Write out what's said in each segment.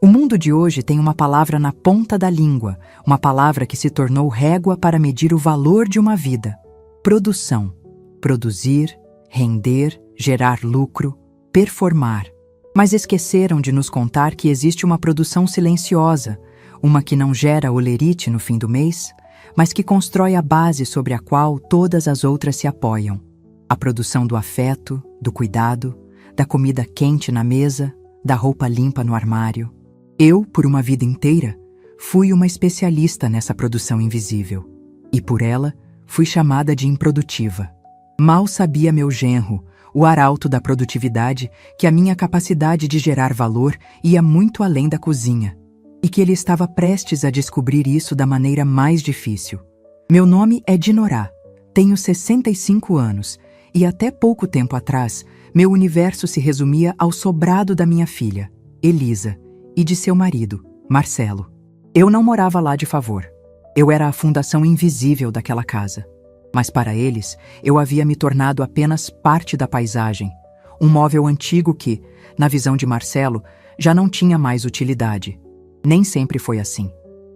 O mundo de hoje tem uma palavra na ponta da língua, uma palavra que se tornou régua para medir o valor de uma vida. Produção. Produzir, render, gerar lucro, performar. Mas esqueceram de nos contar que existe uma produção silenciosa, uma que não gera olerite no fim do mês, mas que constrói a base sobre a qual todas as outras se apoiam. A produção do afeto, do cuidado, da comida quente na mesa, da roupa limpa no armário. Eu, por uma vida inteira, fui uma especialista nessa produção invisível. E por ela, fui chamada de improdutiva. Mal sabia meu genro, o arauto da produtividade, que a minha capacidade de gerar valor ia muito além da cozinha, e que ele estava prestes a descobrir isso da maneira mais difícil. Meu nome é Dinorah, tenho 65 anos, e até pouco tempo atrás, meu universo se resumia ao sobrado da minha filha, Elisa, e de seu marido, Marcelo. Eu não morava lá de favor. Eu era a fundação invisível daquela casa. Mas para eles, eu havia me tornado apenas parte da paisagem, um móvel antigo que, na visão de Marcelo, já não tinha mais utilidade. Nem sempre foi assim.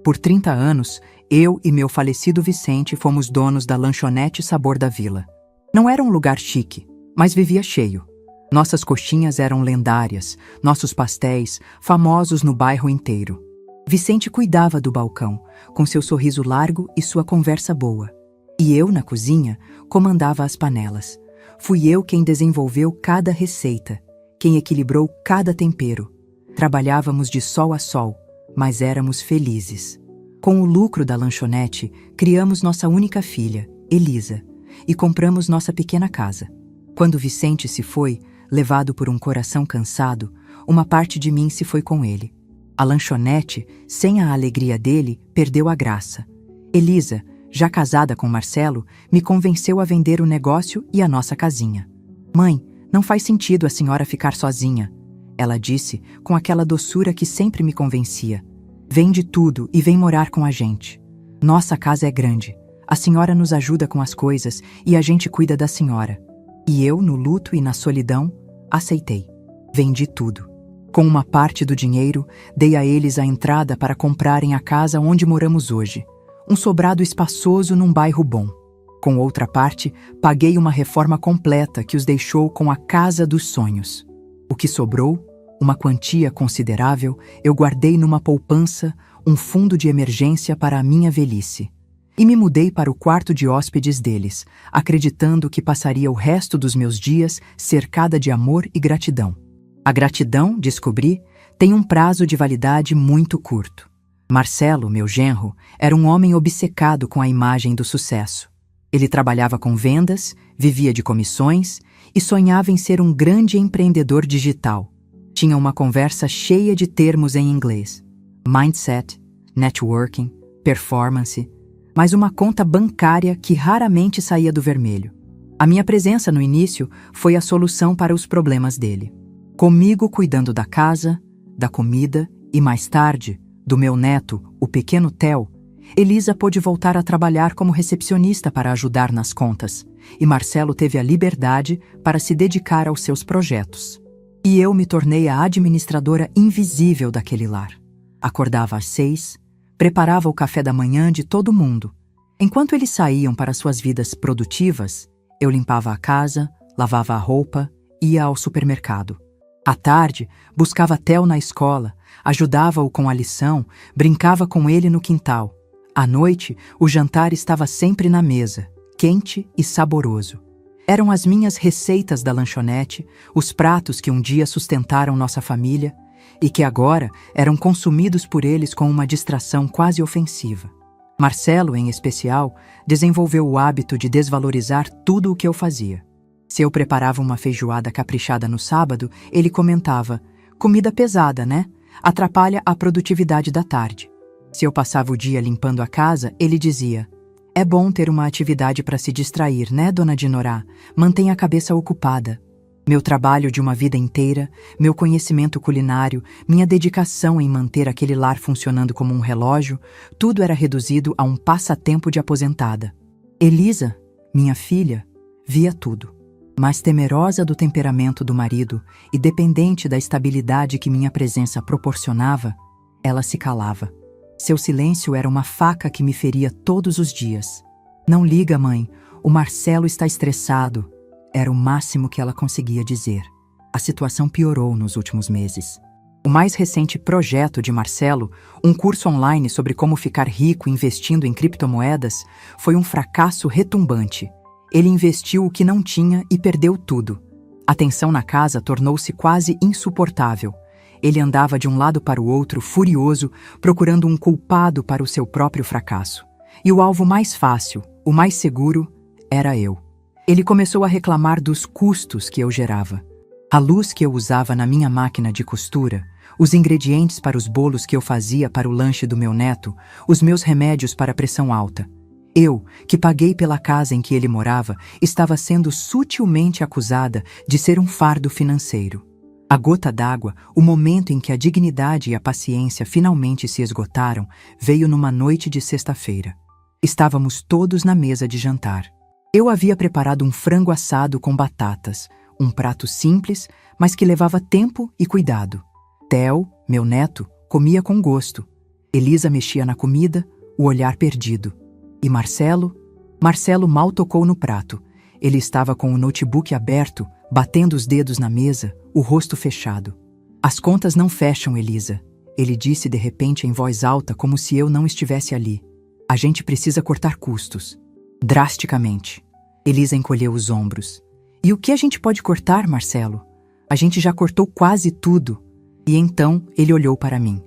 Por 30 anos, eu e meu falecido Vicente fomos donos da lanchonete Sabor da Vila. Não era um lugar chique, mas vivia cheio. Nossas coxinhas eram lendárias, nossos pastéis, famosos no bairro inteiro. Vicente cuidava do balcão, com seu sorriso largo e sua conversa boa. E eu, na cozinha, comandava as panelas. Fui eu quem desenvolveu cada receita, quem equilibrou cada tempero. Trabalhávamos de sol a sol, mas éramos felizes. Com o lucro da lanchonete, criamos nossa única filha, Elisa, e compramos nossa pequena casa. Quando Vicente se foi, levado por um coração cansado, uma parte de mim se foi com ele. A lanchonete, sem a alegria dele, perdeu a graça. Elisa, já casada com Marcelo, me convenceu a vender o negócio e a nossa casinha. "Mãe, não faz sentido a senhora ficar sozinha", ela disse com aquela doçura que sempre me convencia. "Vende tudo e vem morar com a gente. Nossa casa é grande. A senhora nos ajuda com as coisas e a gente cuida da senhora." E eu, no luto e na solidão, aceitei. Vendi tudo. Com uma parte do dinheiro, dei a eles a entrada para comprarem a casa onde moramos hoje. Um sobrado espaçoso num bairro bom. Com outra parte, paguei uma reforma completa que os deixou com a casa dos sonhos. O que sobrou, uma quantia considerável, eu guardei numa poupança, um fundo de emergência para a minha velhice. E me mudei para o quarto de hóspedes deles, acreditando que passaria o resto dos meus dias cercada de amor e gratidão. A gratidão, descobri, tem um prazo de validade muito curto. Marcelo, meu genro, era um homem obcecado com a imagem do sucesso. Ele trabalhava com vendas, vivia de comissões e sonhava em ser um grande empreendedor digital. Tinha uma conversa cheia de termos em inglês: mindset, networking, performance, mas uma conta bancária que raramente saía do vermelho. A minha presença no início foi a solução para os problemas dele. Comigo cuidando da casa, da comida e, mais tarde, do meu neto, o pequeno Theo, Elisa pôde voltar a trabalhar como recepcionista para ajudar nas contas, e Marcelo teve a liberdade para se dedicar aos seus projetos. E eu me tornei a administradora invisível daquele lar. Acordava às 6, preparava o café da manhã de todo mundo. Enquanto eles saíam para suas vidas produtivas, eu limpava a casa, lavava a roupa, ia ao supermercado. À tarde, buscava Theo na escola, ajudava-o com a lição, brincava com ele no quintal. À noite, o jantar estava sempre na mesa, quente e saboroso. Eram as minhas receitas da lanchonete, os pratos que um dia sustentaram nossa família e que agora eram consumidos por eles com uma distração quase ofensiva. Marcelo, em especial, desenvolveu o hábito de desvalorizar tudo o que eu fazia. Se eu preparava uma feijoada caprichada no sábado, ele comentava: "Comida pesada, né? Atrapalha a produtividade da tarde." Se eu passava o dia limpando a casa, ele dizia: "É bom ter uma atividade para se distrair, né, dona Dinorah? Mantém a cabeça ocupada." Meu trabalho de uma vida inteira, meu conhecimento culinário, minha dedicação em manter aquele lar funcionando como um relógio, tudo era reduzido a um passatempo de aposentada. Elisa, minha filha, via tudo. Mas temerosa do temperamento do marido e dependente da estabilidade que minha presença proporcionava, ela se calava. Seu silêncio era uma faca que me feria todos os dias. Não liga, mãe, o Marcelo está estressado. Era o máximo que ela conseguia dizer. A situação piorou nos últimos meses. O mais recente projeto de Marcelo, um curso online sobre como ficar rico investindo em criptomoedas, foi um fracasso retumbante. Ele investiu o que não tinha e perdeu tudo. A tensão na casa tornou-se quase insuportável. Ele andava de um lado para o outro, furioso, procurando um culpado para o seu próprio fracasso. E o alvo mais fácil, o mais seguro, era eu. Ele começou a reclamar dos custos que eu gerava. A luz que eu usava na minha máquina de costura, os ingredientes para os bolos que eu fazia para o lanche do meu neto, os meus remédios para pressão alta. Eu, que paguei pela casa em que ele morava, estava sendo sutilmente acusada de ser um fardo financeiro. A gota d'água, o momento em que a dignidade e a paciência finalmente se esgotaram, veio numa noite de sexta-feira. Estávamos todos na mesa de jantar. Eu havia preparado um frango assado com batatas, um prato simples, mas que levava tempo e cuidado. Theo, meu neto, comia com gosto. Elisa mexia na comida, o olhar perdido. E Marcelo? Marcelo mal tocou no prato. Ele estava com o notebook aberto, batendo os dedos na mesa, o rosto fechado. As contas não fecham, Elisa. Ele disse de repente em voz alta, como se eu não estivesse ali. A gente precisa cortar custos. Drasticamente. Elisa encolheu os ombros. E o que a gente pode cortar, Marcelo? A gente já cortou quase tudo. E então ele olhou para mim.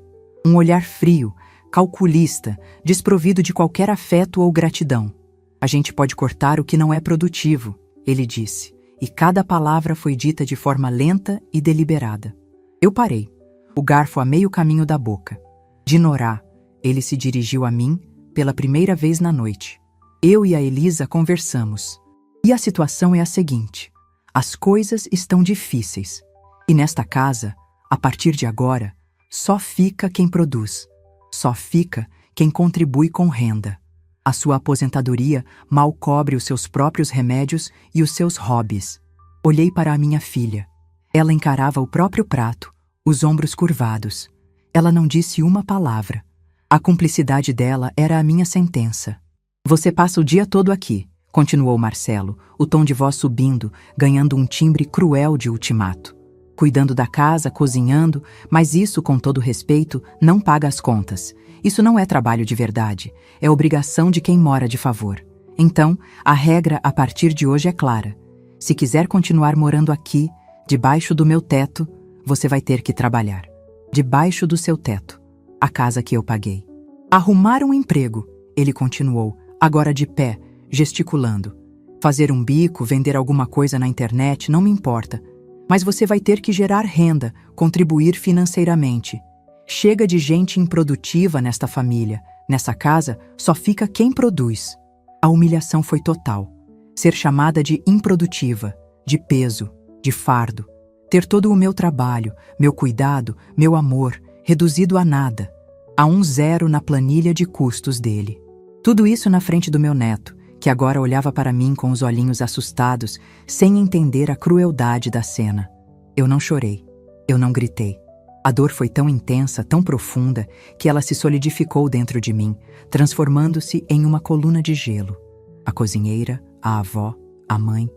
Um olhar frio, calculista, desprovido de qualquer afeto ou gratidão. A gente pode cortar o que não é produtivo, ele disse, e cada palavra foi dita de forma lenta e deliberada. Eu parei, o garfo a meio caminho da boca. De Norá, ele se dirigiu a mim pela primeira vez na noite. Eu e a Elisa conversamos. E a situação é a seguinte: as coisas estão difíceis. E nesta casa, a partir de agora, só fica quem produz. Só fica quem contribui com renda. A sua aposentadoria mal cobre os seus próprios remédios e os seus hobbies. Olhei para a minha filha. Ela encarava o próprio prato, os ombros curvados. Ela não disse uma palavra. A cumplicidade dela era a minha sentença. Você passa o dia todo aqui, continuou Marcelo, o tom de voz subindo, ganhando um timbre cruel de ultimato. Cuidando da casa, cozinhando, mas isso, com todo respeito, não paga as contas. Isso não é trabalho de verdade, é obrigação de quem mora de favor. Então, a regra a partir de hoje é clara. Se quiser continuar morando aqui, debaixo do meu teto, você vai ter que trabalhar. Debaixo do seu teto, a casa que eu paguei. Arrumar um emprego, ele continuou, agora de pé, gesticulando. Fazer um bico, vender alguma coisa na internet, não me importa. Mas você vai ter que gerar renda, contribuir financeiramente. Chega de gente improdutiva nesta família. Nessa casa, só fica quem produz. A humilhação foi total. Ser chamada de improdutiva, de peso, de fardo. Ter todo o meu trabalho, meu cuidado, meu amor, reduzido a nada. A um zero na planilha de custos dele. Tudo isso na frente do meu neto, que agora olhava para mim com os olhinhos assustados, sem entender a crueldade da cena. Eu não chorei. Eu não gritei. A dor foi tão intensa, tão profunda, que ela se solidificou dentro de mim, transformando-se em uma coluna de gelo. A cozinheira, a avó, a mãe,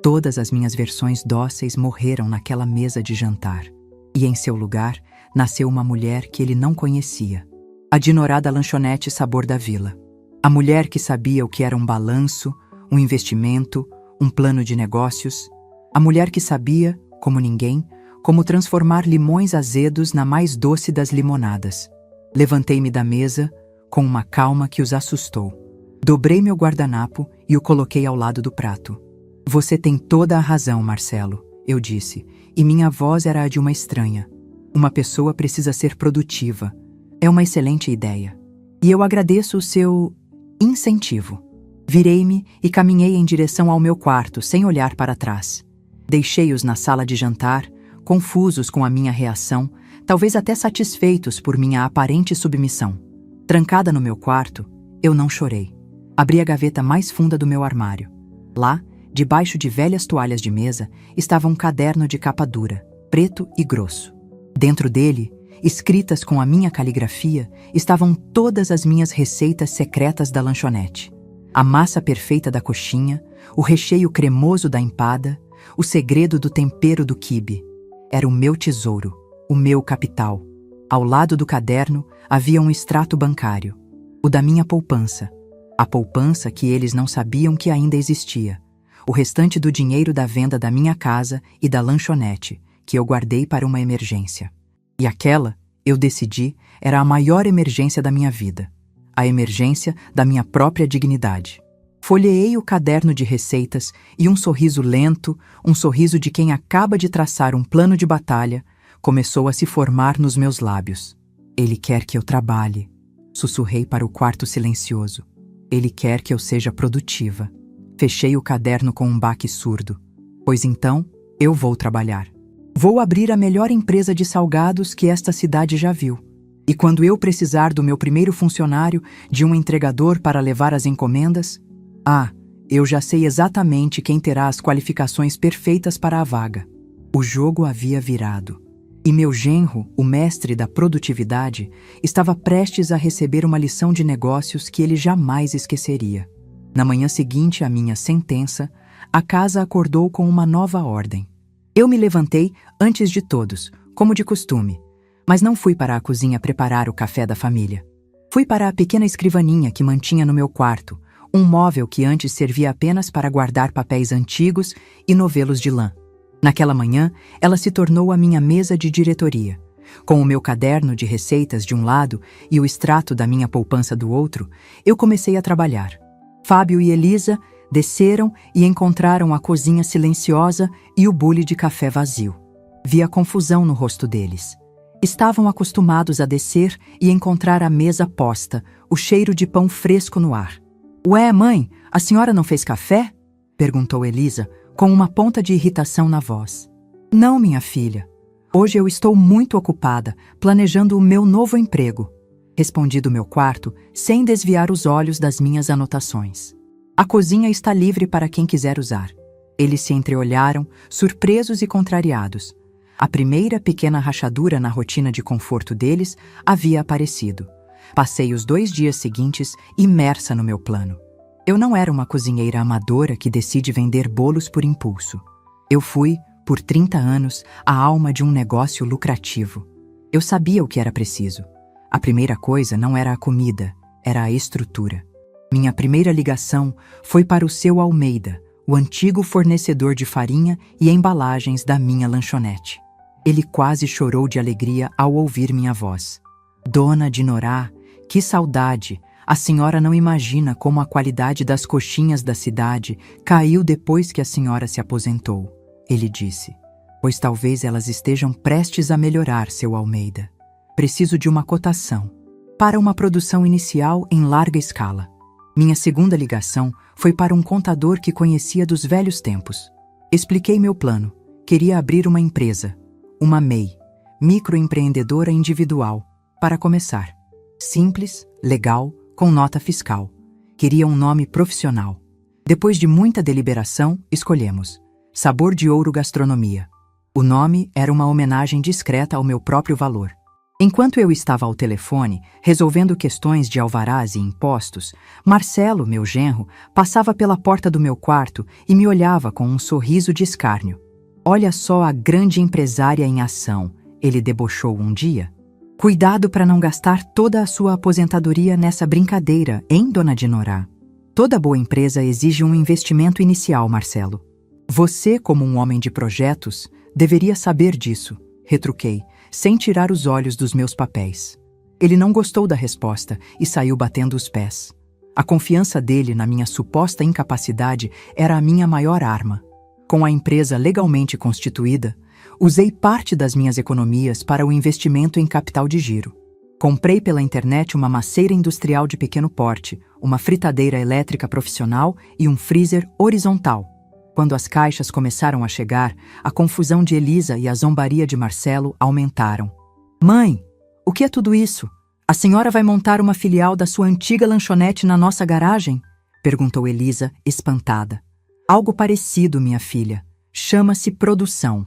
todas as minhas versões dóceis morreram naquela mesa de jantar. E em seu lugar, nasceu uma mulher que ele não conhecia. A dinorada lanchonete Sabor da Vila. A mulher que sabia o que era um balanço, um investimento, um plano de negócios. A mulher que sabia, como ninguém, como transformar limões azedos na mais doce das limonadas. Levantei-me da mesa com uma calma que os assustou. Dobrei meu guardanapo e o coloquei ao lado do prato. Você tem toda a razão, Marcelo, eu disse, e minha voz era a de uma estranha. Uma pessoa precisa ser produtiva. É uma excelente ideia. E eu agradeço o seu incentivo. Virei-me e caminhei em direção ao meu quarto, sem olhar para trás. Deixei-os na sala de jantar, confusos com a minha reação, talvez até satisfeitos por minha aparente submissão. Trancada no meu quarto, eu não chorei. Abri a gaveta mais funda do meu armário. Lá, Debaixo de velhas toalhas de mesa estava um caderno de capa dura, preto e grosso. Dentro dele, escritas com a minha caligrafia, estavam todas as minhas receitas secretas da lanchonete. A massa perfeita da coxinha, o recheio cremoso da empada, o segredo do tempero do quibe. Era o meu tesouro, o meu capital. Ao lado do caderno havia um extrato bancário, o da minha poupança. A poupança que eles não sabiam que ainda existia. O restante do dinheiro da venda da minha casa e da lanchonete, que eu guardei para uma emergência. E aquela, eu decidi, era a maior emergência da minha vida. A emergência da minha própria dignidade. Folheei o caderno de receitas e um sorriso lento, um sorriso de quem acaba de traçar um plano de batalha, começou a se formar nos meus lábios. Ele quer que eu trabalhe. Sussurrei para o quarto silencioso. Ele quer que eu seja produtiva. Fechei o caderno com um baque surdo. Pois então, eu vou trabalhar. Vou abrir a melhor empresa de salgados que esta cidade já viu. E quando eu precisar do meu primeiro funcionário, de um entregador para levar as encomendas, eu já sei exatamente quem terá as qualificações perfeitas para a vaga. O jogo havia virado. E meu genro, o mestre da produtividade, estava prestes a receber uma lição de negócios que ele jamais esqueceria. Na manhã seguinte à minha sentença, a casa acordou com uma nova ordem. Eu me levantei antes de todos, como de costume, mas não fui para a cozinha preparar o café da família. Fui para a pequena escrivaninha que mantinha no meu quarto, um móvel que antes servia apenas para guardar papéis antigos e novelos de lã. Naquela manhã, ela se tornou a minha mesa de diretoria. Com o meu caderno de receitas de um lado e o extrato da minha poupança do outro, eu comecei a trabalhar. Fábio e Elisa desceram e encontraram a cozinha silenciosa e o bule de café vazio. Vi a confusão no rosto deles. Estavam acostumados a descer e encontrar a mesa posta, o cheiro de pão fresco no ar. "Ué, mãe, a senhora não fez café?" perguntou Elisa, com uma ponta de irritação na voz. "Não, minha filha. Hoje eu estou muito ocupada, planejando o meu novo emprego", respondi do meu quarto, sem desviar os olhos das minhas anotações. "A cozinha está livre para quem quiser usar." Eles se entreolharam, surpresos e contrariados. A primeira pequena rachadura na rotina de conforto deles havia aparecido. Passei os 2 dias seguintes imersa no meu plano. Eu não era uma cozinheira amadora que decide vender bolos por impulso. Eu fui, por 30 anos, a alma de um negócio lucrativo. Eu sabia o que era preciso. A primeira coisa não era a comida, era a estrutura. Minha primeira ligação foi para o seu Almeida, o antigo fornecedor de farinha e embalagens da minha lanchonete. Ele quase chorou de alegria ao ouvir minha voz. "Dona Dinorá, que saudade! A senhora não imagina como a qualidade das coxinhas da cidade caiu depois que a senhora se aposentou", ele disse. "Pois talvez elas estejam prestes a melhorar, seu Almeida. Preciso de uma cotação para uma produção inicial em larga escala." Minha segunda ligação foi para um contador que conhecia dos velhos tempos. Expliquei meu plano. Queria abrir uma empresa, uma MEI, microempreendedora individual, para começar. Simples, legal, com nota fiscal. Queria um nome profissional. Depois de muita deliberação, escolhemos Sabor de Ouro Gastronomia. O nome era uma homenagem discreta ao meu próprio valor. Enquanto eu estava ao telefone, resolvendo questões de alvarás e impostos, Marcelo, meu genro, passava pela porta do meu quarto e me olhava com um sorriso de escárnio. "Olha só a grande empresária em ação", ele debochou um dia. "Cuidado para não gastar toda a sua aposentadoria nessa brincadeira, hein, dona Dinorá? Toda boa empresa exige um investimento inicial, Marcelo. Você, como um homem de projetos, deveria saber disso", retruquei, sem tirar os olhos dos meus papéis. Ele não gostou da resposta e saiu batendo os pés. A confiança dele na minha suposta incapacidade era a minha maior arma. Com a empresa legalmente constituída, usei parte das minhas economias para o investimento em capital de giro. Comprei pela internet uma maceira industrial de pequeno porte, uma fritadeira elétrica profissional e um freezer horizontal. Quando as caixas começaram a chegar, a confusão de Elisa e a zombaria de Marcelo aumentaram. "Mãe, o que é tudo isso? A senhora vai montar uma filial da sua antiga lanchonete na nossa garagem?" perguntou Elisa, espantada. Algo parecido, minha filha. Chama-se produção.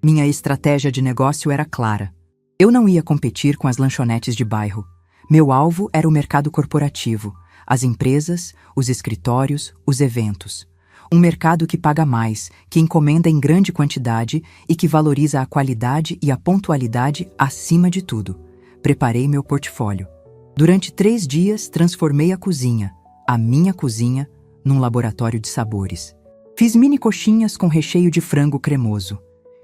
Minha estratégia de negócio era clara. Eu não ia competir com as lanchonetes de bairro. Meu alvo era o mercado corporativo, as empresas, os escritórios, os eventos. Um mercado que paga mais, que encomenda em grande quantidade e que valoriza a qualidade e a pontualidade acima de tudo. Preparei meu portfólio. Durante 3 dias, transformei a minha cozinha, num laboratório de sabores. Fiz mini coxinhas com recheio de frango cremoso,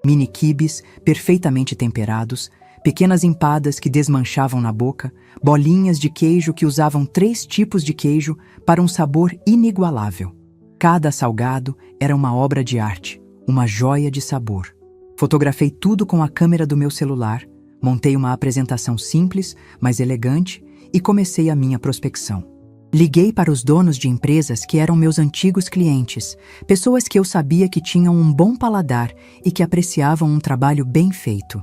mini quibes perfeitamente temperados, pequenas empadas que desmanchavam na boca, bolinhas de queijo que usavam 3 tipos de queijo para um sabor inigualável. Cada salgado era uma obra de arte, uma joia de sabor. Fotografei tudo com a câmera do meu celular, montei uma apresentação simples, mas elegante e comecei a minha prospecção. Liguei para os donos de empresas que eram meus antigos clientes, pessoas que eu sabia que tinham um bom paladar e que apreciavam um trabalho bem feito.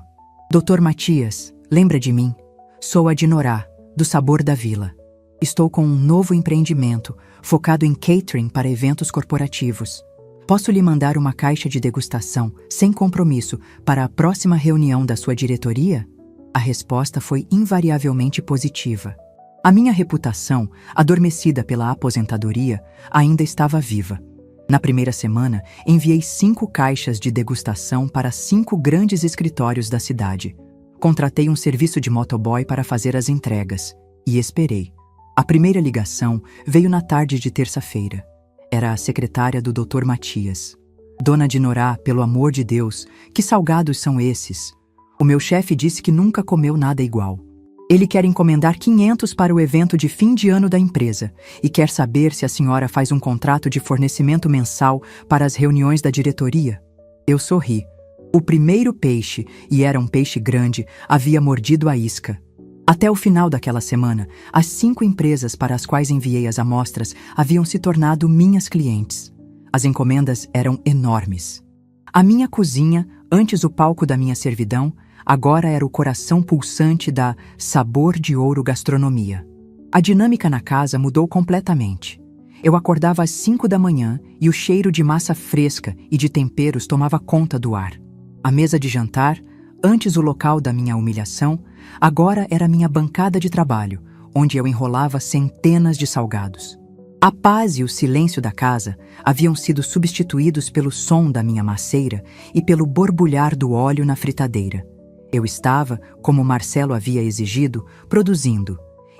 Dr. Matias, lembra de mim? Sou a Dinorá, do Sabor da Vila. Estou com um novo empreendimento, focado em catering para eventos corporativos. Posso lhe mandar uma caixa de degustação, sem compromisso, para a próxima reunião da sua diretoria? A resposta foi invariavelmente positiva. A minha reputação, adormecida pela aposentadoria, ainda estava viva. Na primeira semana, enviei 5 caixas de degustação para 5 grandes escritórios da cidade. Contratei um serviço de motoboy para fazer as entregas e esperei. A primeira ligação veio na tarde de terça-feira. Era a secretária do Dr. Matias. Dona Dinorá, pelo amor de Deus, que salgados são esses? O meu chefe disse que nunca comeu nada igual. Ele quer encomendar 500 para o evento de fim de ano da empresa e quer saber se a senhora faz um contrato de fornecimento mensal para as reuniões da diretoria. Eu sorri. O primeiro peixe, e era um peixe grande, havia mordido a isca. Até o final daquela semana, as 5 empresas para as quais enviei as amostras haviam se tornado minhas clientes. As encomendas eram enormes. A minha cozinha, antes o palco da minha servidão, agora era o coração pulsante da Sabor de Ouro Gastronomia. A dinâmica na casa mudou completamente. Eu acordava às 5 da manhã e o cheiro de massa fresca e de temperos tomava conta do ar. A mesa de jantar, antes o local da minha humilhação, agora era minha bancada de trabalho, onde eu enrolava centenas de salgados. A paz e o silêncio da casa haviam sido substituídos pelo som da minha masseira e pelo borbulhar do óleo na fritadeira. Eu estava, como Marcelo havia exigido, produzindo,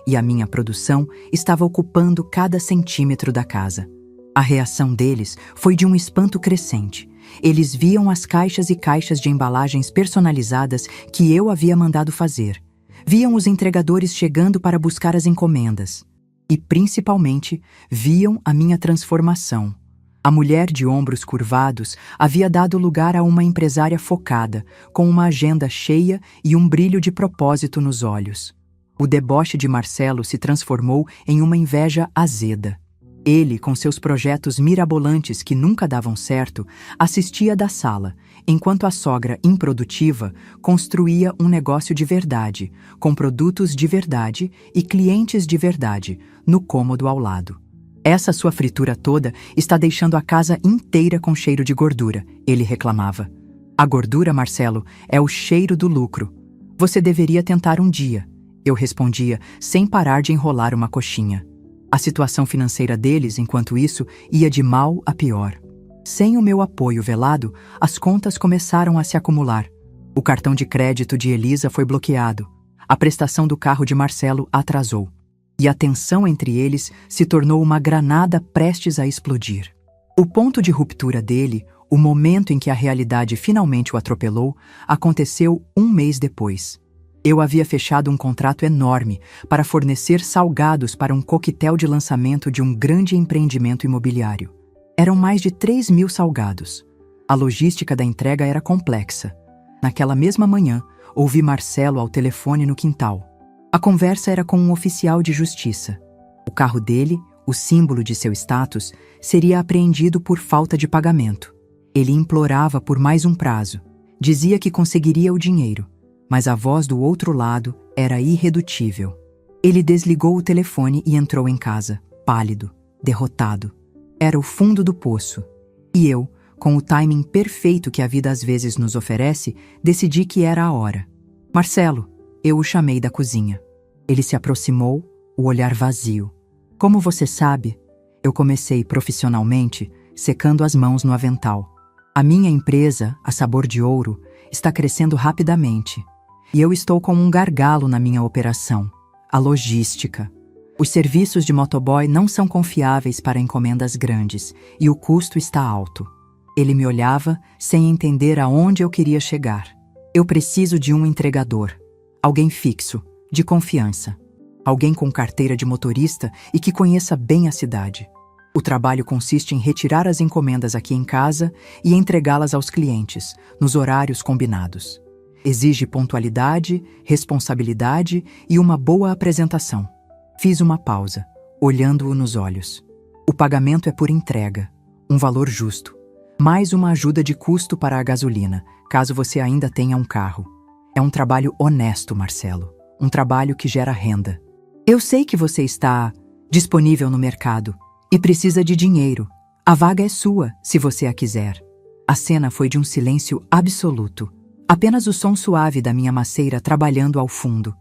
e a minha produção estava ocupando cada centímetro da casa. A reação deles foi de um espanto crescente. Eles viam as caixas e caixas de embalagens personalizadas que eu havia mandado fazer. Viam os entregadores chegando para buscar as encomendas. E, principalmente, viam a minha transformação. A mulher de ombros curvados havia dado lugar a uma empresária focada, com uma agenda cheia e um brilho de propósito nos olhos. O deboche de Marcelo se transformou em uma inveja azeda. Ele, com seus projetos mirabolantes que nunca davam certo, assistia da sala, enquanto a sogra improdutiva construía um negócio de verdade, com produtos de verdade e clientes de verdade, no cômodo ao lado. Essa sua fritura toda está deixando a casa inteira com cheiro de gordura, ele reclamava. A gordura, Marcelo, é o cheiro do lucro. Você deveria tentar um dia, eu respondia, sem parar de enrolar uma coxinha. A situação financeira deles, enquanto isso, ia de mal a pior. Sem o meu apoio velado, as contas começaram a se acumular. O cartão de crédito de Elisa foi bloqueado. A prestação do carro de Marcelo atrasou. E a tensão entre eles se tornou uma granada prestes a explodir. O ponto de ruptura dele, o momento em que a realidade finalmente o atropelou, aconteceu 1 mês depois. Eu havia fechado um contrato enorme para fornecer salgados para um coquetel de lançamento de um grande empreendimento imobiliário. Eram mais de 3.000 salgados. A logística da entrega era complexa. Naquela mesma manhã, ouvi Marcelo ao telefone no quintal. A conversa era com um oficial de justiça. O carro dele, o símbolo de seu status, seria apreendido por falta de pagamento. Ele implorava por mais um prazo. Dizia que conseguiria o dinheiro, mas a voz do outro lado era irredutível. Ele desligou o telefone e entrou em casa, pálido, derrotado. Era o fundo do poço. E eu, com o timing perfeito que a vida às vezes nos oferece, decidi que era a hora. Marcelo, eu o chamei da cozinha. Ele se aproximou, o olhar vazio. Como você sabe, eu comecei profissionalmente secando as mãos no avental. A minha empresa, a Sabor de Ouro, está crescendo rapidamente. E eu estou com um gargalo na minha operação, a logística. Os serviços de motoboy não são confiáveis para encomendas grandes e o custo está alto. Ele me olhava sem entender aonde eu queria chegar. Eu preciso de um entregador, alguém fixo, de confiança. Alguém com carteira de motorista e que conheça bem a cidade. O trabalho consiste em retirar as encomendas aqui em casa e entregá-las aos clientes, nos horários combinados. Exige pontualidade, responsabilidade e uma boa apresentação. Fiz uma pausa, olhando-o nos olhos. O pagamento é por entrega, um valor justo. Mais uma ajuda de custo para a gasolina, caso você ainda tenha um carro. É um trabalho honesto, Marcelo. Um trabalho que gera renda. Eu sei que você está disponível no mercado e precisa de dinheiro. A vaga é sua, se você a quiser. A cena foi de um silêncio absoluto. Apenas o som suave da minha maceira trabalhando ao fundo.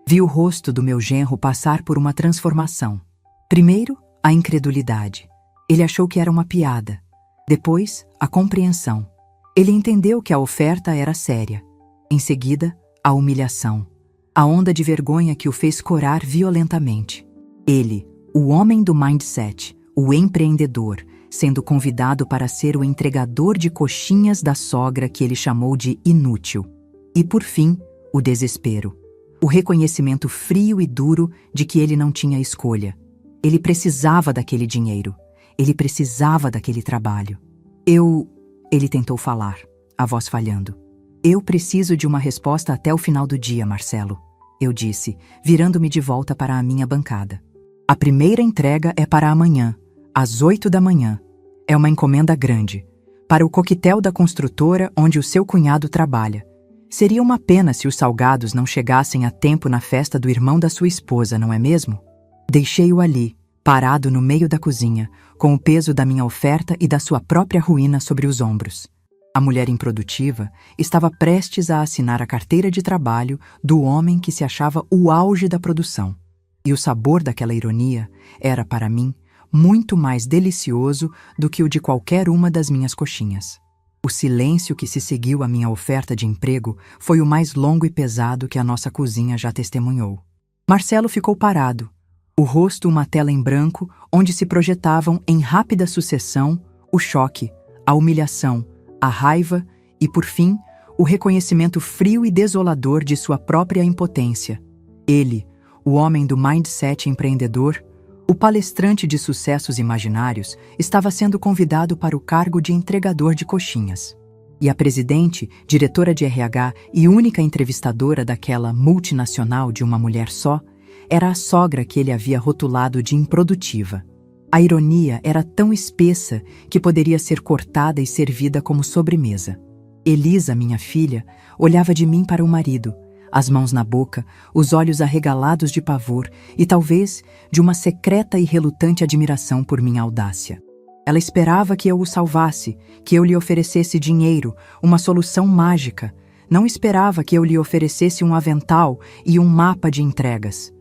Vi o rosto do meu genro passar por uma transformação. Primeiro, a incredulidade. Ele achou que era uma piada. Depois, a compreensão. Ele entendeu que a oferta era séria. Em seguida, a humilhação. A onda de vergonha que o fez corar violentamente. Ele, o homem do mindset, o empreendedor, sendo convidado para ser o entregador de coxinhas da sogra que ele chamou de inútil. E por fim, o desespero. O reconhecimento frio e duro de que ele não tinha escolha. Ele precisava daquele dinheiro. Ele precisava daquele trabalho. Ele tentou falar, a voz falhando. Eu preciso de uma resposta até o final do dia, Marcelo. Eu disse, virando-me de volta para a minha bancada. A primeira entrega é para amanhã, às 8 da manhã. É uma encomenda grande, para o coquetel da construtora onde o seu cunhado trabalha. Seria uma pena se os salgados não chegassem a tempo na festa do irmão da sua esposa, não é mesmo? Deixei-o ali, parado no meio da cozinha, com o peso da minha oferta e da sua própria ruína sobre os ombros. A mulher improdutiva estava prestes a assinar a carteira de trabalho do homem que se achava o auge da produção. E o sabor daquela ironia era, para mim, muito mais delicioso do que o de qualquer uma das minhas coxinhas. O silêncio que se seguiu à minha oferta de emprego foi o mais longo e pesado que a nossa cozinha já testemunhou. Marcelo ficou parado, o rosto uma tela em branco onde se projetavam em rápida sucessão o choque, a humilhação, a raiva e, por fim, o reconhecimento frio e desolador de sua própria impotência. Ele, o homem do mindset empreendedor, o palestrante de sucessos imaginários, estava sendo convidado para o cargo de entregador de coxinhas. E a presidente, diretora de RH e única entrevistadora daquela multinacional de uma mulher só, era a sogra que ele havia rotulado de improdutiva. A ironia era tão espessa que poderia ser cortada e servida como sobremesa. Elisa, minha filha, olhava de mim para o marido, as mãos na boca, os olhos arregalados de pavor e talvez de uma secreta e relutante admiração por minha audácia. Ela esperava que eu o salvasse, que eu lhe oferecesse dinheiro, uma solução mágica. Não esperava que eu lhe oferecesse um avental e um mapa de entregas.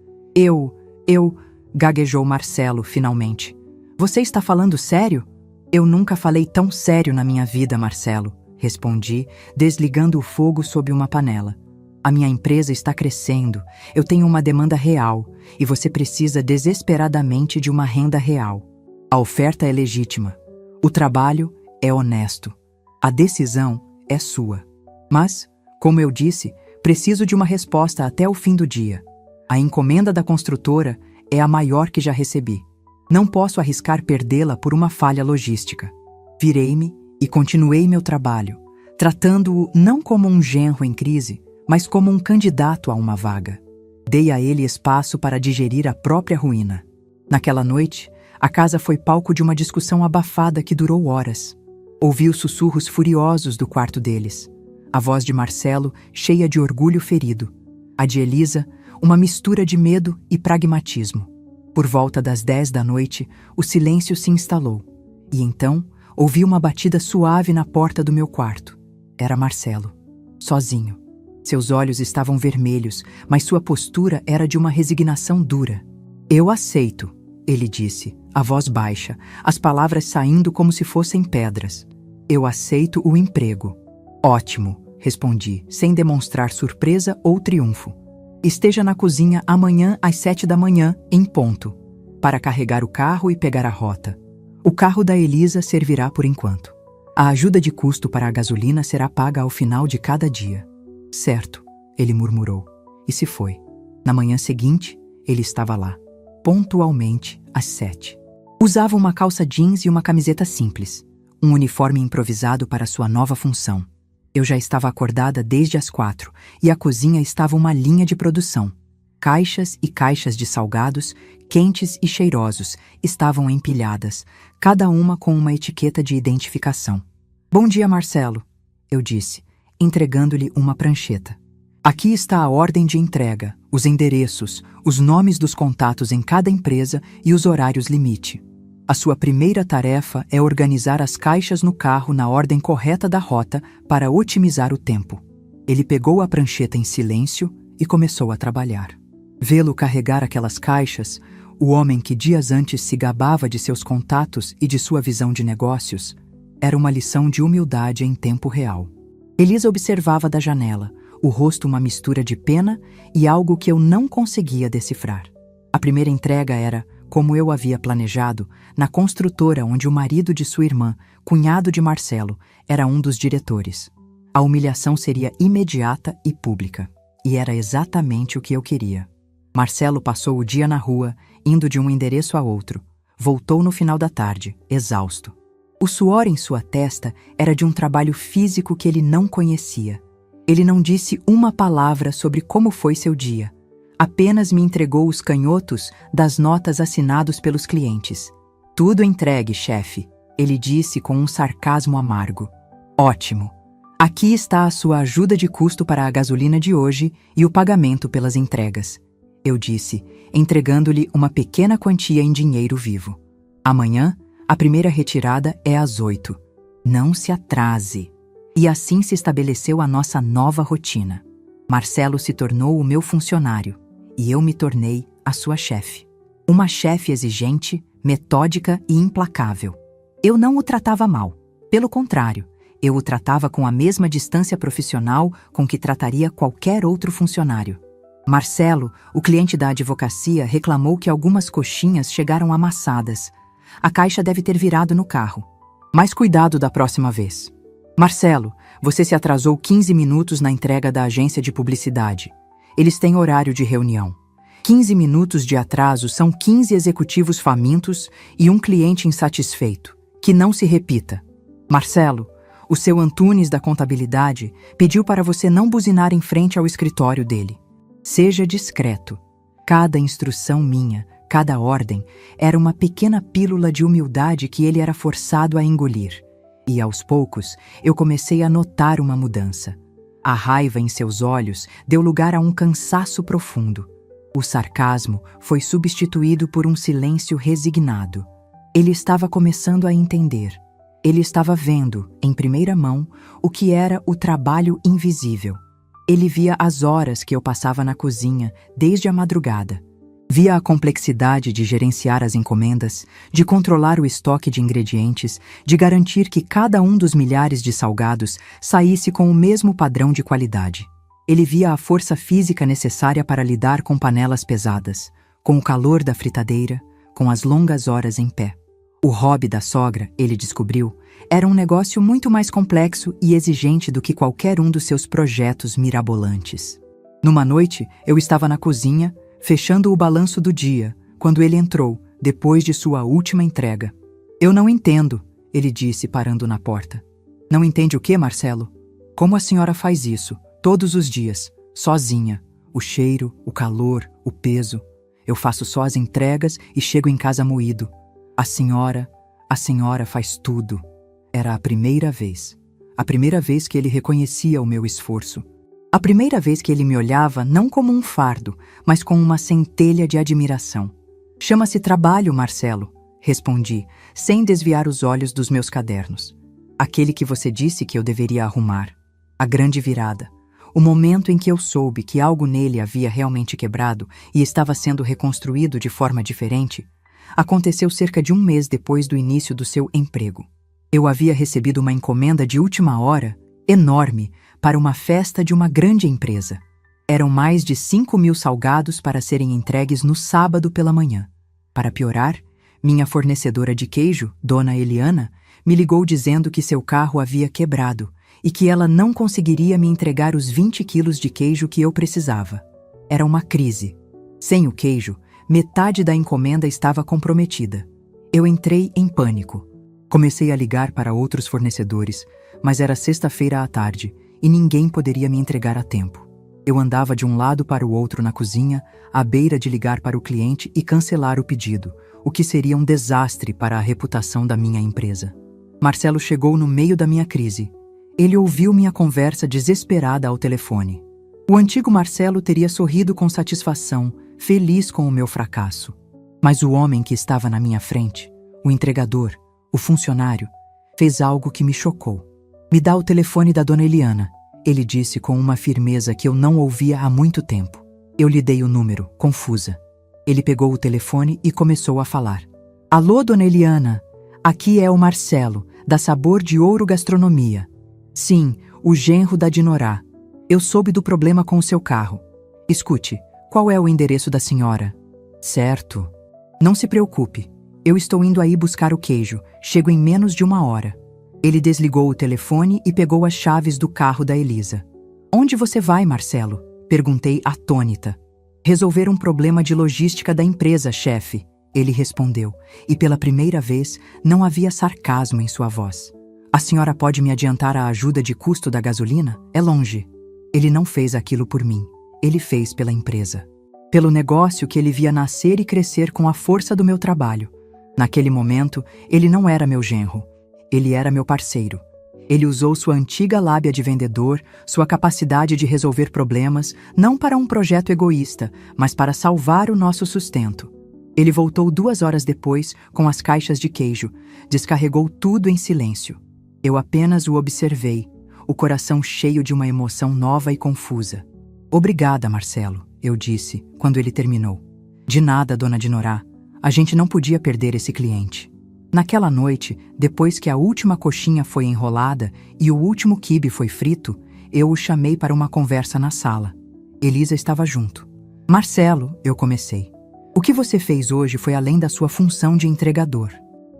Gaguejou Marcelo, finalmente. Você está falando sério? Eu nunca falei tão sério na minha vida, Marcelo, respondi, desligando o fogo sob uma panela. A minha empresa está crescendo, eu tenho uma demanda real e você precisa desesperadamente de uma renda real. A oferta é legítima, o trabalho é honesto, a decisão é sua. Mas, como eu disse, preciso de uma resposta até o fim do dia. A encomenda da construtora é a maior que já recebi. Não posso arriscar perdê-la por uma falha logística. Virei-me e continuei meu trabalho, tratando-o não como um genro em crise, mas como um candidato a uma vaga. Dei a ele espaço para digerir a própria ruína. Naquela noite, a casa foi palco de uma discussão abafada que durou horas. Ouvi os sussurros furiosos do quarto deles. A voz de Marcelo, cheia de orgulho ferido. A de Elisa, uma mistura de medo e pragmatismo. Por volta das 10 da noite, o silêncio se instalou. E então, Ouvi uma batida suave na porta do meu quarto. Era Marcelo, sozinho. Seus olhos estavam vermelhos, mas sua postura era de uma resignação dura. Eu aceito, ele disse, a voz baixa, as palavras saindo como se fossem pedras. Eu aceito o emprego. Ótimo, respondi, sem demonstrar surpresa ou triunfo. Esteja na cozinha amanhã às 7 da manhã, em ponto, para carregar o carro e pegar a rota. O carro da Elisa servirá por enquanto. A ajuda de custo para a gasolina será paga ao final de cada dia. Certo, ele murmurou, e se foi. Na manhã seguinte, ele estava lá, pontualmente às 7. Usava uma calça jeans e uma camiseta simples, um uniforme improvisado para sua nova função. Eu já estava acordada desde as 4 e a cozinha estava uma linha de produção. Caixas e caixas de salgados, quentes e cheirosos, estavam empilhadas, cada uma com uma etiqueta de identificação. Bom dia, Marcelo, eu disse, entregando-lhe uma prancheta. Aqui está a ordem de entrega, os endereços, os nomes dos contatos em cada empresa e os horários limite. A sua primeira tarefa é organizar as caixas no carro na ordem correta da rota para otimizar o tempo. Ele pegou a prancheta em silêncio e começou a trabalhar. Vê-lo carregar aquelas caixas, o homem que dias antes se gabava de seus contatos e de sua visão de negócios, era uma lição de humildade em tempo real. Elisa observava da janela, o rosto uma mistura de pena e algo que eu não conseguia decifrar. A primeira entrega era, como eu havia planejado, na construtora onde o marido de sua irmã, cunhado de Marcelo, era um dos diretores. A humilhação seria imediata e pública, e era exatamente o que eu queria. Marcelo passou o dia na rua, indo de um endereço a outro. Voltou no final da tarde, exausto. O suor em sua testa era de um trabalho físico que ele não conhecia. Ele não disse uma palavra sobre como foi seu dia. Apenas me entregou os canhotos das notas assinados pelos clientes. Tudo entregue, chefe, ele disse com um sarcasmo amargo. Ótimo. Aqui está a sua ajuda de custo para a gasolina de hoje e o pagamento pelas entregas. Eu disse, entregando-lhe uma pequena quantia em dinheiro vivo. Amanhã, a primeira retirada é às 8. Não se atrase. E assim se estabeleceu a nossa nova rotina. Marcelo se tornou o meu funcionário e eu me tornei a sua chefe. Uma chefe exigente, metódica e implacável. Eu não o tratava mal. Pelo contrário, eu o tratava com a mesma distância profissional com que trataria qualquer outro funcionário. Marcelo, o cliente da advocacia, reclamou que algumas coxinhas chegaram amassadas. A caixa deve ter virado no carro. Mais cuidado da próxima vez. Marcelo, você se atrasou 15 minutos na entrega da agência de publicidade. Eles têm horário de reunião. 15 minutos de atraso são 15 executivos famintos e um cliente insatisfeito. Que não se repita. Marcelo, o seu Antunes da contabilidade pediu para você não buzinar em frente ao escritório dele. Seja discreto. Cada instrução minha, cada ordem, era uma pequena pílula de humildade que ele era forçado a engolir. E, aos poucos, eu comecei a notar uma mudança. A raiva em seus olhos deu lugar a um cansaço profundo. O sarcasmo foi substituído por um silêncio resignado. Ele estava começando a entender. Ele estava vendo, em primeira mão, o que era o trabalho invisível. Ele via as horas que eu passava na cozinha, desde a madrugada. Via a complexidade de gerenciar as encomendas, de controlar o estoque de ingredientes, de garantir que cada um dos milhares de salgados saísse com o mesmo padrão de qualidade. Ele via a força física necessária para lidar com panelas pesadas, com o calor da fritadeira, com as longas horas em pé. O hobby da sogra, ele descobriu, era um negócio muito mais complexo e exigente do que qualquer um dos seus projetos mirabolantes. Numa noite, eu estava na cozinha, fechando o balanço do dia, quando ele entrou, depois de sua última entrega. Eu não entendo, ele disse, parando na porta. Não entende o quê, Marcelo? Como a senhora faz isso, todos os dias, sozinha? O cheiro, o calor, o peso. Eu faço só as entregas e chego em casa moído. A senhora faz tudo. Era a primeira vez. A primeira vez que ele reconhecia o meu esforço. A primeira vez que ele me olhava não como um fardo, mas com uma centelha de admiração. Chama-se trabalho, Marcelo, respondi, sem desviar os olhos dos meus cadernos. Aquele que você disse que eu deveria arrumar. A grande virada. O momento em que eu soube que algo nele havia realmente quebrado e estava sendo reconstruído de forma diferente, aconteceu cerca de um mês depois do início do seu emprego. Eu havia recebido uma encomenda de última hora, enorme, para uma festa de uma grande empresa. Eram mais de 5.000 salgados para serem entregues no sábado pela manhã. Para piorar, minha fornecedora de queijo, Dona Eliana, me ligou dizendo que seu carro havia quebrado e que ela não conseguiria me entregar os 20 quilos de queijo que eu precisava. Era uma crise. Sem o queijo, metade da encomenda estava comprometida. Eu entrei em pânico. Comecei a ligar para outros fornecedores, mas era sexta-feira à tarde e ninguém poderia me entregar a tempo. Eu andava de um lado para o outro na cozinha, à beira de ligar para o cliente e cancelar o pedido, o que seria um desastre para a reputação da minha empresa. Marcelo chegou no meio da minha crise. Ele ouviu minha conversa desesperada ao telefone. O antigo Marcelo teria sorrido com satisfação, feliz com o meu fracasso. Mas o homem que estava na minha frente, o entregador, o funcionário, fez algo que me chocou. Me dá o telefone da Dona Eliana, ele disse com uma firmeza que eu não ouvia há muito tempo. Eu lhe dei o número, confusa. Ele pegou o telefone e começou a falar. Alô, Dona Eliana, aqui é o Marcelo, da Sabor de Ouro Gastronomia. Sim, o genro da Dinorá. Eu soube do problema com o seu carro. Escute, qual é o endereço da senhora? Certo. Não se preocupe. Eu estou indo aí buscar o queijo. Chego em menos de 1 hora. Ele desligou o telefone e pegou as chaves do carro da Elisa. Onde você vai, Marcelo? Perguntei atônita. Resolver um problema de logística da empresa, chefe. Ele respondeu, e pela primeira vez não havia sarcasmo em sua voz. A senhora pode me adiantar a ajuda de custo da gasolina? É longe. Ele não fez aquilo por mim. Ele fez pela empresa. Pelo negócio que ele via nascer e crescer com a força do meu trabalho. Naquele momento, ele não era meu genro. Ele era meu parceiro. Ele usou sua antiga lábia de vendedor, sua capacidade de resolver problemas, não para um projeto egoísta, mas para salvar o nosso sustento. Ele voltou 2 horas depois, com as caixas de queijo, descarregou tudo em silêncio. Eu apenas o observei, o coração cheio de uma emoção nova e confusa. Obrigada, Marcelo, eu disse, quando ele terminou. De nada, Dona Dinorá. A gente não podia perder esse cliente. Naquela noite, depois que a última coxinha foi enrolada e o último quibe foi frito, eu o chamei para uma conversa na sala. Elisa estava junto. Marcelo, eu comecei. O que você fez hoje foi além da sua função de entregador.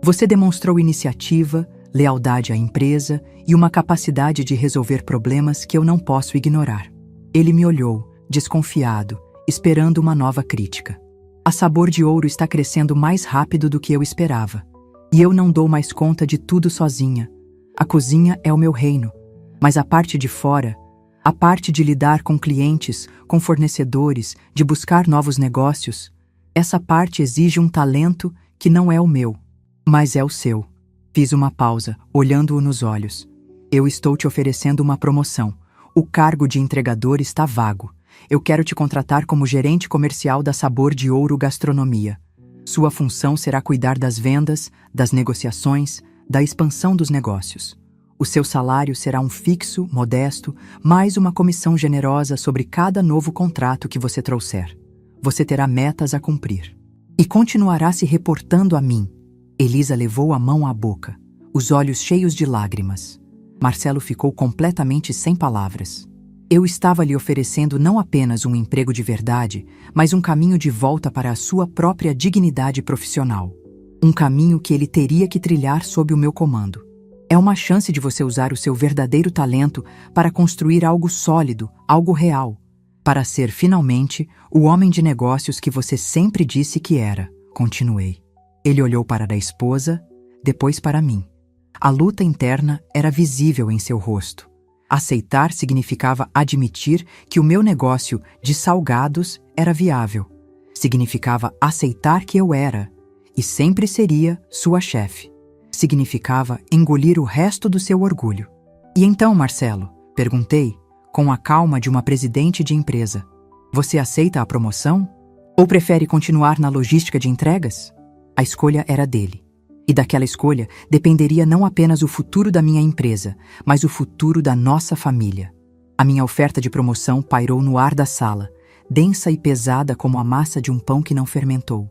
Você demonstrou iniciativa, lealdade à empresa e uma capacidade de resolver problemas que eu não posso ignorar. Ele me olhou, desconfiado, esperando uma nova crítica. A Sabor de Ouro está crescendo mais rápido do que eu esperava. E eu não dou mais conta de tudo sozinha. A cozinha é o meu reino, mas a parte de fora, a parte de lidar com clientes, com fornecedores, de buscar novos negócios, essa parte exige um talento que não é o meu, mas é o seu. Fiz uma pausa, olhando-o nos olhos. Eu estou te oferecendo uma promoção. O cargo de entregador está vago. Eu quero te contratar como gerente comercial da Sabor de Ouro Gastronomia. Sua função será cuidar das vendas, das negociações, da expansão dos negócios. O seu salário será um fixo, modesto, mais uma comissão generosa sobre cada novo contrato que você trouxer. Você terá metas a cumprir. E continuará se reportando a mim. Elisa levou a mão à boca, os olhos cheios de lágrimas. Marcelo ficou completamente sem palavras. Eu estava lhe oferecendo não apenas um emprego de verdade, mas um caminho de volta para a sua própria dignidade profissional. Um caminho que ele teria que trilhar sob o meu comando. É uma chance de você usar o seu verdadeiro talento para construir algo sólido, algo real. Para ser, finalmente, o homem de negócios que você sempre disse que era, continuei. Ele olhou para a esposa, depois para mim. A luta interna era visível em seu rosto. Aceitar significava admitir que o meu negócio de salgados era viável. Significava aceitar que eu era, e sempre seria, sua chefe. Significava engolir o resto do seu orgulho. E então, Marcelo? Perguntei, com a calma de uma presidente de empresa. Você aceita a promoção? Ou prefere continuar na logística de entregas? A escolha era dele. E daquela escolha dependeria não apenas o futuro da minha empresa, mas o futuro da nossa família. A minha oferta de promoção pairou no ar da sala, densa e pesada como a massa de um pão que não fermentou.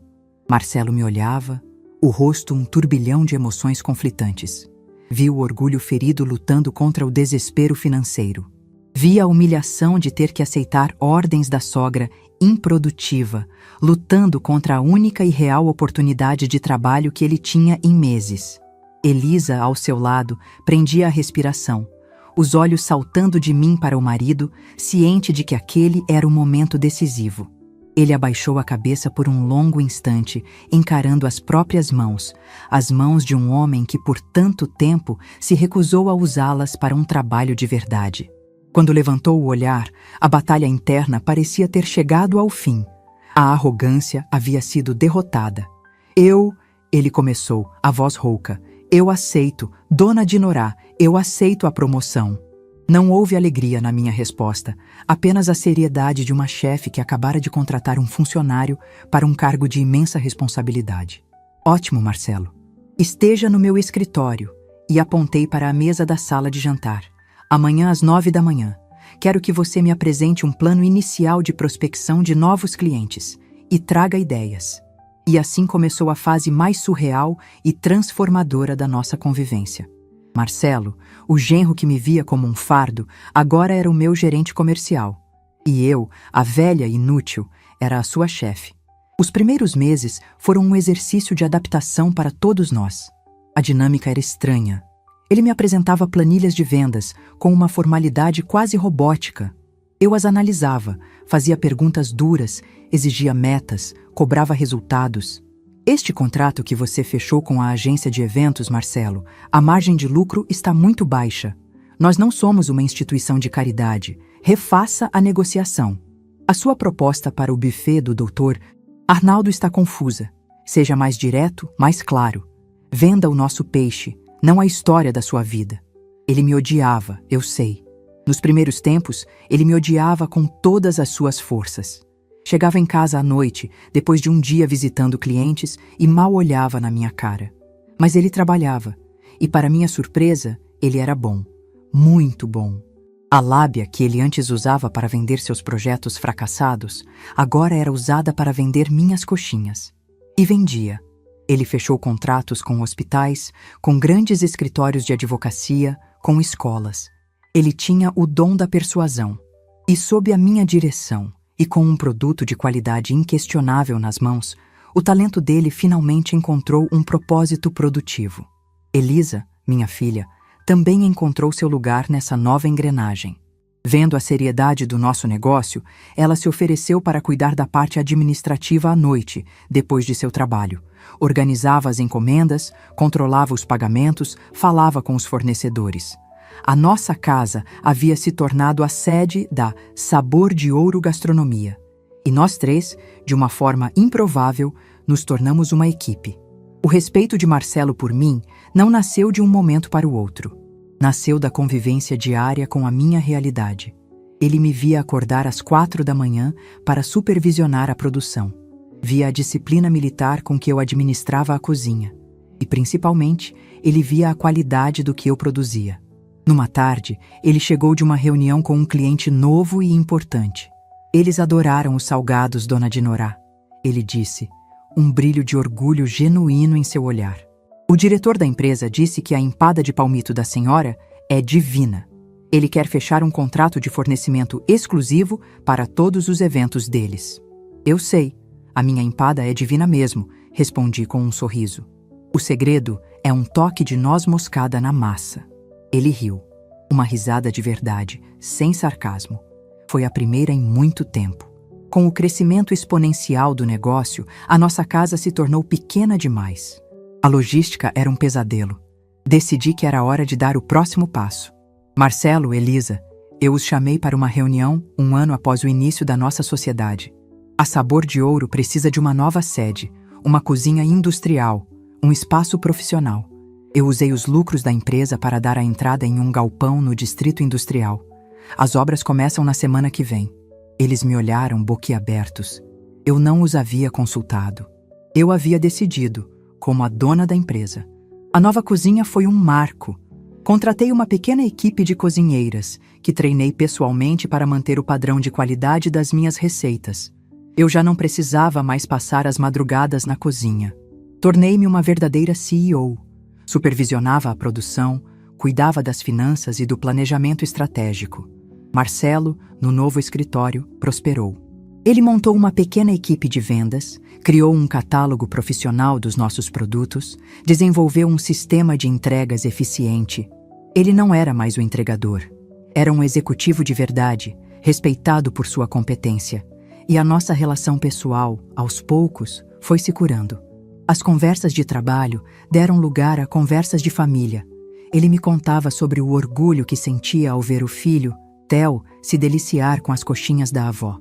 Marcelo me olhava, o rosto um turbilhão de emoções conflitantes. Vi o orgulho ferido lutando contra o desespero financeiro. Vi a humilhação de ter que aceitar ordens da sogra improdutiva, lutando contra a única e real oportunidade de trabalho que ele tinha em meses. Elisa, ao seu lado, prendia a respiração, os olhos saltando de mim para o marido, ciente de que aquele era o momento decisivo. Ele abaixou a cabeça por um longo instante, encarando as próprias mãos, as mãos de um homem que por tanto tempo se recusou a usá-las para um trabalho de verdade. Quando levantou o olhar, a batalha interna parecia ter chegado ao fim. A arrogância havia sido derrotada. Ele começou, a voz rouca. Eu aceito, dona Dinorá, eu aceito a promoção. Não houve alegria na minha resposta, apenas a seriedade de uma chefe que acabara de contratar um funcionário para um cargo de imensa responsabilidade. Ótimo, Marcelo. Esteja no meu escritório, e apontei para a mesa da sala de jantar. Amanhã às 9 da manhã. Quero que você me apresente um plano inicial de prospecção de novos clientes e traga ideias. E assim começou a fase mais surreal e transformadora da nossa convivência. Marcelo, o genro que me via como um fardo, agora era o meu gerente comercial. E eu, a velha inútil, era a sua chefe. Os primeiros meses foram um exercício de adaptação para todos nós. A dinâmica era estranha. Ele me apresentava planilhas de vendas com uma formalidade quase robótica. Eu as analisava, fazia perguntas duras, exigia metas, cobrava resultados. Este contrato que você fechou com a agência de eventos, Marcelo, a margem de lucro está muito baixa. Nós não somos uma instituição de caridade. Refaça a negociação. A sua proposta para o buffet do Dr. Arnaldo está confusa. Seja mais direto, mais claro. Venda o nosso peixe, não a história da sua vida. Ele me odiava, eu sei. Nos primeiros tempos, ele me odiava com todas as suas forças. Chegava em casa à noite, depois de um dia visitando clientes, e mal olhava na minha cara. Mas ele trabalhava, e para minha surpresa, ele era bom. Muito bom. A lábia que ele antes usava para vender seus projetos fracassados, agora era usada para vender minhas coxinhas. E vendia. Ele fechou contratos com hospitais, com grandes escritórios de advocacia, com escolas. Ele tinha o dom da persuasão. E sob a minha direção, e com um produto de qualidade inquestionável nas mãos, o talento dele finalmente encontrou um propósito produtivo. Elisa, minha filha, também encontrou seu lugar nessa nova engrenagem. Vendo a seriedade do nosso negócio, ela se ofereceu para cuidar da parte administrativa à noite, depois de seu trabalho. Organizava as encomendas, controlava os pagamentos, falava com os fornecedores. A nossa casa havia se tornado a sede da Sabor de Ouro Gastronomia. E nós três, de uma forma improvável, nos tornamos uma equipe. O respeito de Marcelo por mim não nasceu de um momento para o outro. Nasceu da convivência diária com a minha realidade. Ele me via acordar às 4 da manhã para supervisionar a produção. Via a disciplina militar com que eu administrava a cozinha. E, principalmente, ele via a qualidade do que eu produzia. Numa tarde, ele chegou de uma reunião com um cliente novo e importante. Eles adoraram os salgados, dona Dinorá. Ele disse, um brilho de orgulho genuíno em seu olhar. O diretor da empresa disse que a empada de palmito da senhora é divina. Ele quer fechar um contrato de fornecimento exclusivo para todos os eventos deles. Eu sei, a minha empada é divina mesmo, respondi com um sorriso. O segredo é um toque de noz moscada na massa. Ele riu. Uma risada de verdade, sem sarcasmo. Foi a primeira em muito tempo. Com o crescimento exponencial do negócio, a nossa casa se tornou pequena demais. A logística era um pesadelo. Decidi que era hora de dar o próximo passo. Marcelo, Elisa, eu os chamei para uma reunião 1 ano após o início da nossa sociedade. A Sabor de Ouro precisa de uma nova sede, uma cozinha industrial, um espaço profissional. Eu usei os lucros da empresa para dar a entrada em um galpão no distrito industrial. As obras começam na semana que vem. Eles me olharam boquiabertos. Eu não os havia consultado. Eu havia decidido, como a dona da empresa. A nova cozinha foi um marco. Contratei uma pequena equipe de cozinheiras, que treinei pessoalmente para manter o padrão de qualidade das minhas receitas. Eu já não precisava mais passar as madrugadas na cozinha. Tornei-me uma verdadeira CEO. Supervisionava a produção, cuidava das finanças e do planejamento estratégico. Marcelo, no novo escritório, prosperou. Ele montou uma pequena equipe de vendas, criou um catálogo profissional dos nossos produtos, desenvolveu um sistema de entregas eficiente. Ele não era mais o entregador. Era um executivo de verdade, respeitado por sua competência. E a nossa relação pessoal, aos poucos, foi se curando. As conversas de trabalho deram lugar a conversas de família. Ele me contava sobre o orgulho que sentia ao ver o filho, Theo, se deliciar com as coxinhas da avó.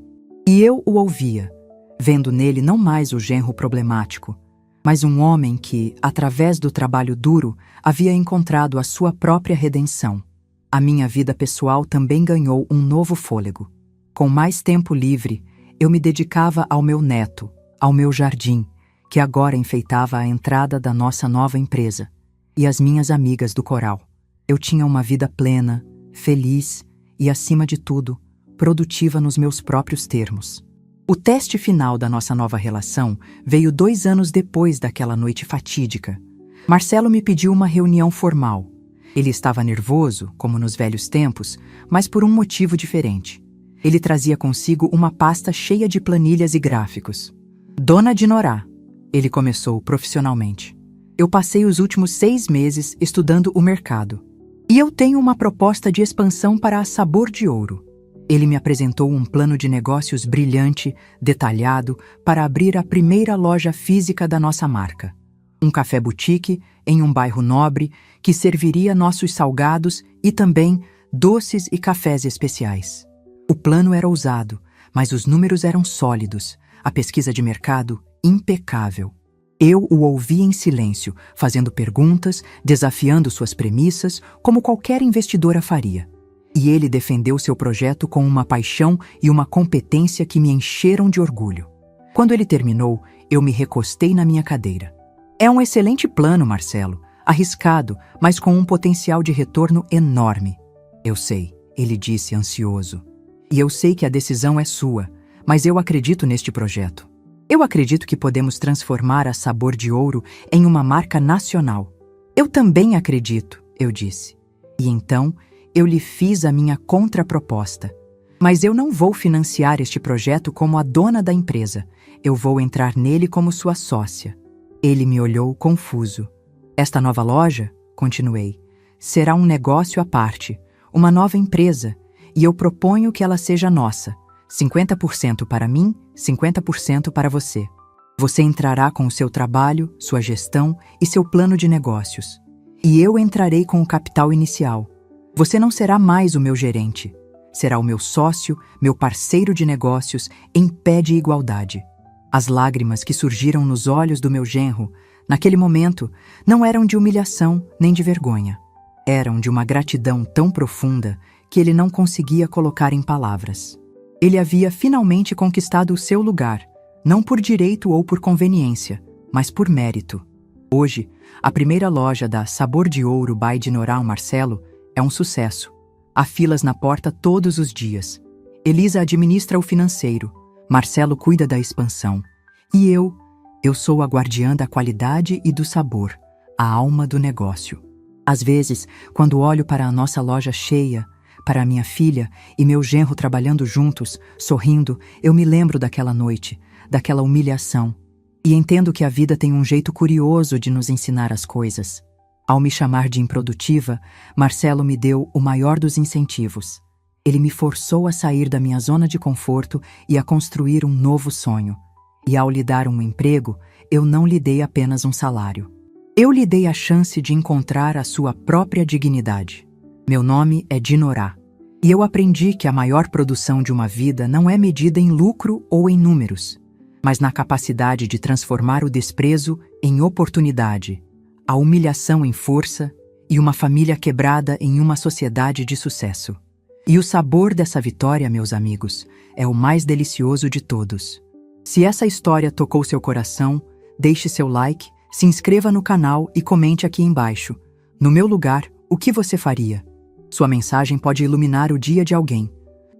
E eu o ouvia, vendo nele não mais o genro problemático, mas um homem que, através do trabalho duro, havia encontrado a sua própria redenção. A minha vida pessoal também ganhou um novo fôlego. Com mais tempo livre, eu me dedicava ao meu neto, ao meu jardim, que agora enfeitava a entrada da nossa nova empresa, e às minhas amigas do coral. Eu tinha uma vida plena, feliz e, acima de tudo, produtiva nos meus próprios termos. O teste final da nossa nova relação veio 2 anos depois daquela noite fatídica. Marcelo me pediu uma reunião formal. Ele estava nervoso, como nos velhos tempos, mas por um motivo diferente. Ele trazia consigo uma pasta cheia de planilhas e gráficos. Dona Dinorá, ele começou profissionalmente. Eu passei os últimos 6 meses estudando o mercado. E eu tenho uma proposta de expansão para a Sabor de Ouro. Ele me apresentou um plano de negócios brilhante, detalhado, para abrir a primeira loja física da nossa marca. Um café boutique em um bairro nobre que serviria nossos salgados e também doces e cafés especiais. O plano era ousado, mas os números eram sólidos, a pesquisa de mercado impecável. Eu o ouvi em silêncio, fazendo perguntas, desafiando suas premissas, como qualquer investidora faria. E ele defendeu seu projeto com uma paixão e uma competência que me encheram de orgulho. Quando ele terminou, eu me recostei na minha cadeira. É um excelente plano, Marcelo. Arriscado, mas com um potencial de retorno enorme. Eu sei, ele disse ansioso. E eu sei que a decisão é sua, mas eu acredito neste projeto. Eu acredito que podemos transformar a Sabor de Ouro em uma marca nacional. Eu também acredito, eu disse. E então, eu lhe fiz a minha contraproposta. Mas eu não vou financiar este projeto como a dona da empresa. Eu vou entrar nele como sua sócia. Ele me olhou confuso. Esta nova loja, continuei, será um negócio à parte, uma nova empresa, e eu proponho que ela seja nossa, 50% para mim, 50% para você. Você entrará com o seu trabalho, sua gestão e seu plano de negócios. E eu entrarei com o capital inicial. Você não será mais o meu gerente. Será o meu sócio, meu parceiro de negócios, em pé de igualdade. As lágrimas que surgiram nos olhos do meu genro, naquele momento, não eram de humilhação nem de vergonha. Eram de uma gratidão tão profunda que ele não conseguia colocar em palavras. Ele havia finalmente conquistado o seu lugar, não por direito ou por conveniência, mas por mérito. Hoje, a primeira loja da Sabor de Ouro by Dinorá Marcelo é um sucesso. Há filas na porta todos os dias. Elisa administra o financeiro, Marcelo cuida da expansão. E eu sou a guardiã da qualidade e do sabor, a alma do negócio. Às vezes, quando olho para a nossa loja cheia, para a minha filha e meu genro trabalhando juntos, sorrindo, eu me lembro daquela noite, daquela humilhação. E entendo que a vida tem um jeito curioso de nos ensinar as coisas. Ao me chamar de improdutiva, Marcelo me deu o maior dos incentivos. Ele me forçou a sair da minha zona de conforto e a construir um novo sonho. E ao lhe dar um emprego, eu não lhe dei apenas um salário. Eu lhe dei a chance de encontrar a sua própria dignidade. Meu nome é Dinorá. E eu aprendi que a maior produção de uma vida não é medida em lucro ou em números, mas na capacidade de transformar o desprezo em oportunidade, a humilhação em força e uma família quebrada em uma sociedade de sucesso. E o sabor dessa vitória, meus amigos, é o mais delicioso de todos. Se essa história tocou seu coração, deixe seu like, Se inscreva no canal e comente aqui embaixo. No meu lugar, o que você faria? Sua mensagem pode iluminar o dia de alguém.